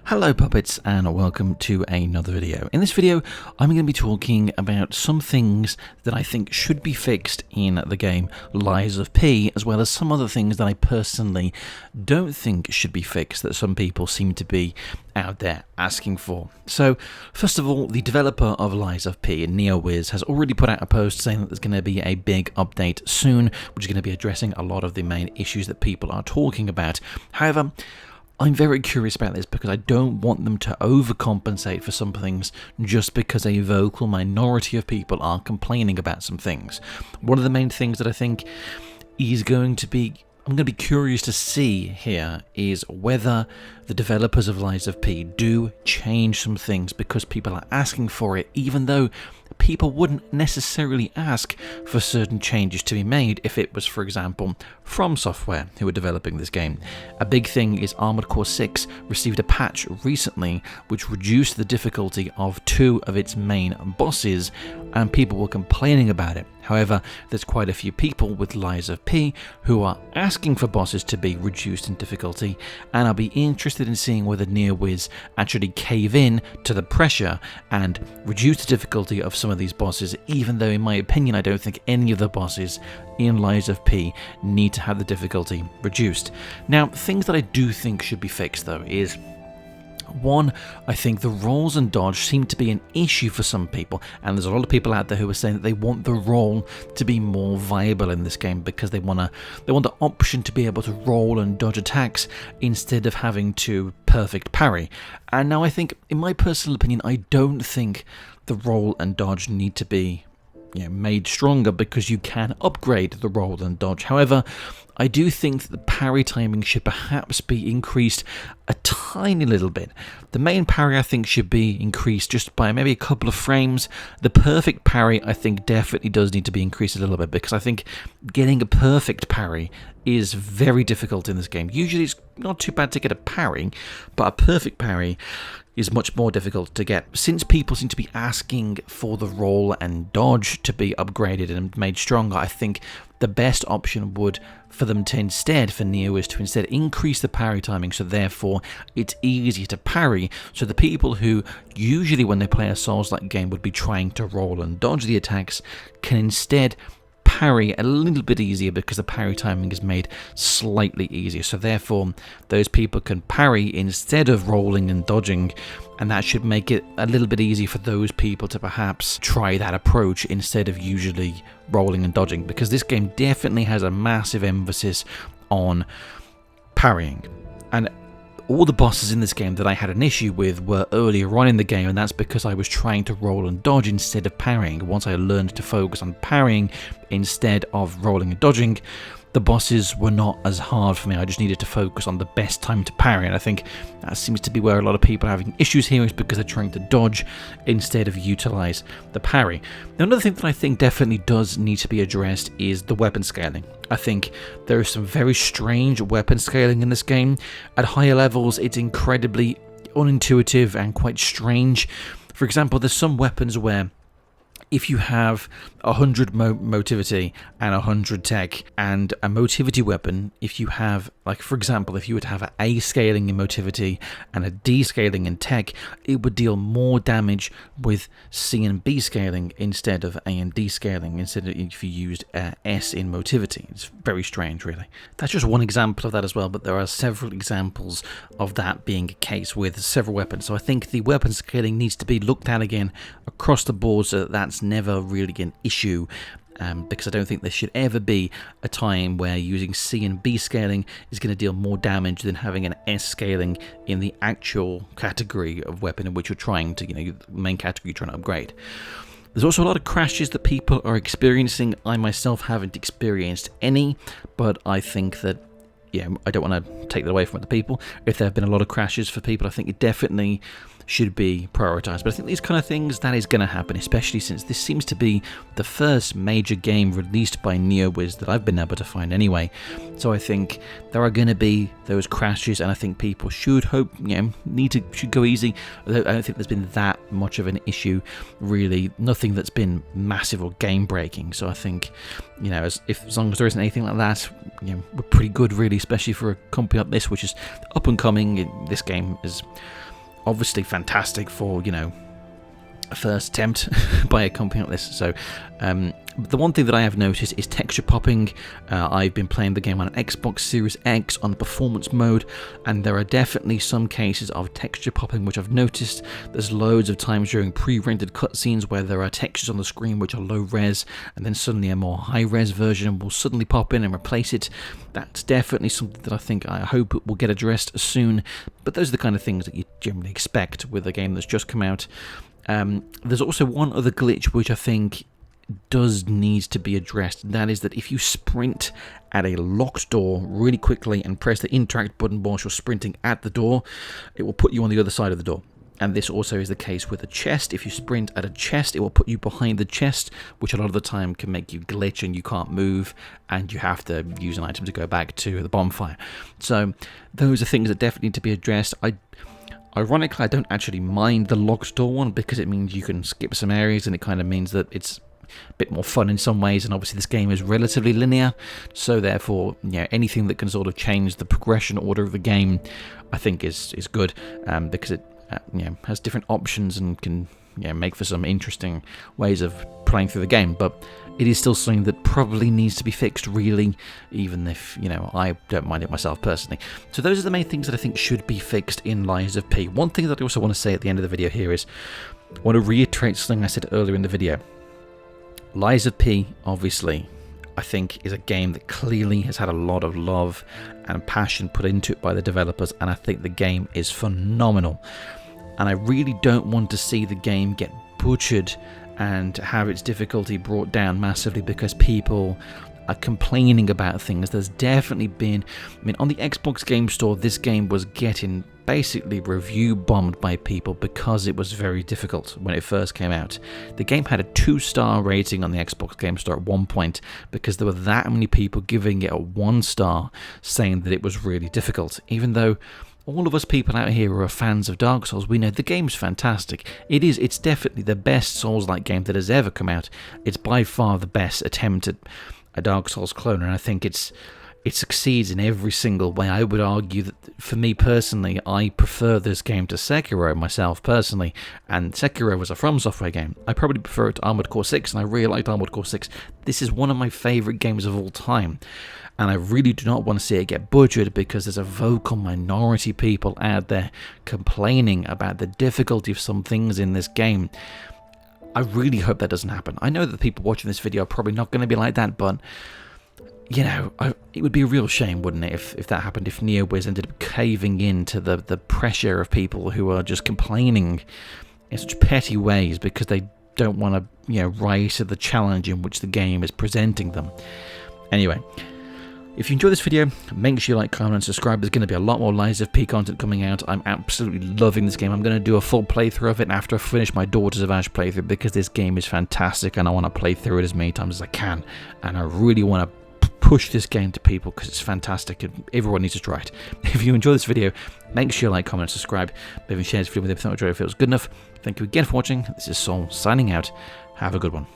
Hello puppets and welcome to another video. In this video I'm going to be talking about some things that I think should be fixed in the game Lies of P, as well as some other things that I personally don't think should be fixed that some people seem to be out there asking for. So first of all, the developer of Lies of P, Neowiz, has already put out a post saying that there's going to be a big update soon, which is going to be addressing a lot of the main issues that people are talking about. However, I'm very curious about this because I don't want them to overcompensate for some things just because a vocal minority of people are complaining about some things. One of the main things that I think is I'm going to be curious to see here is whether the developers of Lies of P do change some things because people are asking for it, even though people wouldn't necessarily ask for certain changes to be made if it was, for example, From Software who were developing this game. A big thing is Armored Core 6 received a patch recently which reduced the difficulty of two of its main bosses, and people were complaining about it. However, there's quite a few people with Lies of P who are asking for bosses to be reduced in difficulty, and I'll be interested in seeing whether Neowiz actually cave in to the pressure and reduce the difficulty of some of these bosses, even though in my opinion I don't think any of the bosses in Lies of P need to have the difficulty reduced. Now, things that I do think should be fixed though is, one, I think the rolls and dodge seem to be an issue for some people, and there's a lot of people out there who are saying that they want the roll to be more viable in this game because they want the option to be able to roll and dodge attacks instead of having to perfect parry. And now I think, in my personal opinion, I don't think the roll and dodge need to be made stronger because you can upgrade the roll and dodge. However, I do think that the parry timing should perhaps be increased a tiny little bit. The main parry I think should be increased just by maybe a couple of frames. The perfect parry I think definitely does need to be increased a little bit, because I think getting a perfect parry is very difficult in this game. Usually it's not too bad to get a parry, but a perfect parry is much more difficult to get. Since people seem to be asking for the roll and dodge to be upgraded and made stronger, I think the best option would for them to instead, for Neowiz to instead increase the parry timing, so therefore it's easier to parry, so the people who usually when they play a Souls-like game would be trying to roll and dodge the attacks can instead parry a little bit easier because the parry timing is made slightly easier. So therefore those people can parry instead of rolling and dodging, and that should make it a little bit easier for those people to perhaps try that approach instead of usually rolling and dodging, because this game definitely has a massive emphasis on parrying. And all the bosses in this game that I had an issue with were earlier on in the game, and that's because I was trying to roll and dodge instead of parrying. Once I learned to focus on parrying instead of rolling and dodging, the bosses were not as hard for me. I just needed to focus on the best time to parry, and I think that seems to be where a lot of people are having issues here, is because they're trying to dodge instead of utilize the parry. Now, another thing that I think definitely does need to be addressed is the weapon scaling. I think there is some very strange weapon scaling in this game. At higher levels, it's incredibly unintuitive and quite strange. For example, there's some weapons where if you have 100 motivity and 100 tech, and a motivity weapon, if you have, like for example, if you were to have an A scaling in motivity and a D scaling in tech, it would deal more damage with C and B scaling instead of A and D scaling, instead of if you used S in motivity. It's very strange, really. That's just one example of that as well, but there are several examples of that being a case with several weapons. So I think the weapon scaling needs to be looked at again across the board, so that that's never really an issue, because I don't think there should ever be a time where using C and B scaling is going to deal more damage than having an S scaling in the actual category of weapon in which you're trying to, the main category you're trying to upgrade. There's also a lot of crashes that people are experiencing. I myself haven't experienced any, but I think that, I don't want to take that away from other people. If there have been a lot of crashes for people, I think it definitely should be prioritized. But I think these kind of things, that is going to happen, especially since this seems to be the first major game released by Neowiz that I've been able to find anyway. So I think there are going to be those crashes, and I think people should should go easy. I don't think there's been that much of an issue, really. Nothing that's been massive or game breaking. So I think, as long as there isn't anything like that, we're pretty good, really, especially for a company like this, which is up and coming. This game is obviously fantastic for, you know, a first attempt by a company like this. So the one thing that I have noticed is texture popping. I've been playing the game on an Xbox Series X on performance mode, and there are definitely some cases of texture popping which I've noticed. There's loads of times during pre-rendered cutscenes where there are textures on the screen which are low res, and then suddenly a more high res version will suddenly pop in and replace it. That's definitely something that I hope it will get addressed soon, but those are the kind of things that you generally expect with a game that's just come out. There's also one other glitch which I think does need to be addressed, and that is that if you sprint at a locked door really quickly and press the interact button whilst you're sprinting at the door, it will put you on the other side of the door. And this also is the case with a chest. If you sprint at a chest, it will put you behind the chest, which a lot of the time can make you glitch and you can't move, and you have to use an item to go back to the bonfire. So those are things that definitely need to be addressed. Ironically, I don't actually mind the locked door one because it means you can skip some areas, and it kind of means that it's a bit more fun in some ways, and obviously this game is relatively linear, so therefore, you know, anything that can sort of change the progression order of the game I think is good, because it you know, has different options and can, you know, make for some interesting ways of playing through the game. But it is still something that probably needs to be fixed, really, even if, you know, I don't mind it myself personally. So those are the main things that I think should be fixed in Lies of P. One thing that I also want to say at the end of the video here is, I want to reiterate something I said earlier in the video. Lies of P, obviously, I think is a game that clearly has had a lot of love and passion put into it by the developers, and I think the game is phenomenal. And I really don't want to see the game get butchered and have its difficulty brought down massively because people are complaining about things. There's definitely been, I mean, on the Xbox Game Store, this game was getting basically review bombed by people because it was very difficult when it first came out. The game had a 2-star rating on the Xbox Game Store at one point because there were that many people giving it a 1-star, saying that it was really difficult, even though all of us people out here who are fans of Dark Souls, we know the game's fantastic. It's definitely the best Souls-like game that has ever come out. It's by far the best attempt at a Dark Souls clone, and I think it succeeds in every single way. I would argue that, for me personally, I prefer this game to Sekiro myself personally, and Sekiro was a From Software game. I probably prefer it to Armored Core 6, and I really liked Armored Core 6. This is one of my favourite games of all time, and I really do not want to see it get butchered because there's a vocal minority people out there complaining about the difficulty of some things in this game. I really hope that doesn't happen. I know that the people watching this video are probably not going to be like that, but, you know, it would be a real shame, wouldn't it, if that happened, if Neowiz ended up caving in to the pressure of people who are just complaining in such petty ways because they don't want to, you know, rise to the challenge in which the game is presenting them. Anyway, if you enjoy this video, make sure you like, comment, and subscribe. There's going to be a lot more Lies of P content coming out. I'm absolutely loving this game. I'm going to do a full playthrough of it after I finish my Daughters of Ash playthrough because this game is fantastic and I want to play through it as many times as I can. And I really want to push this game to people because it's fantastic and everyone needs to try it. If you enjoy this video, make sure you like, comment, and subscribe. Maybe share this video with everything if it feels good enough. Thank you again for watching. This is Soul signing out. Have a good one.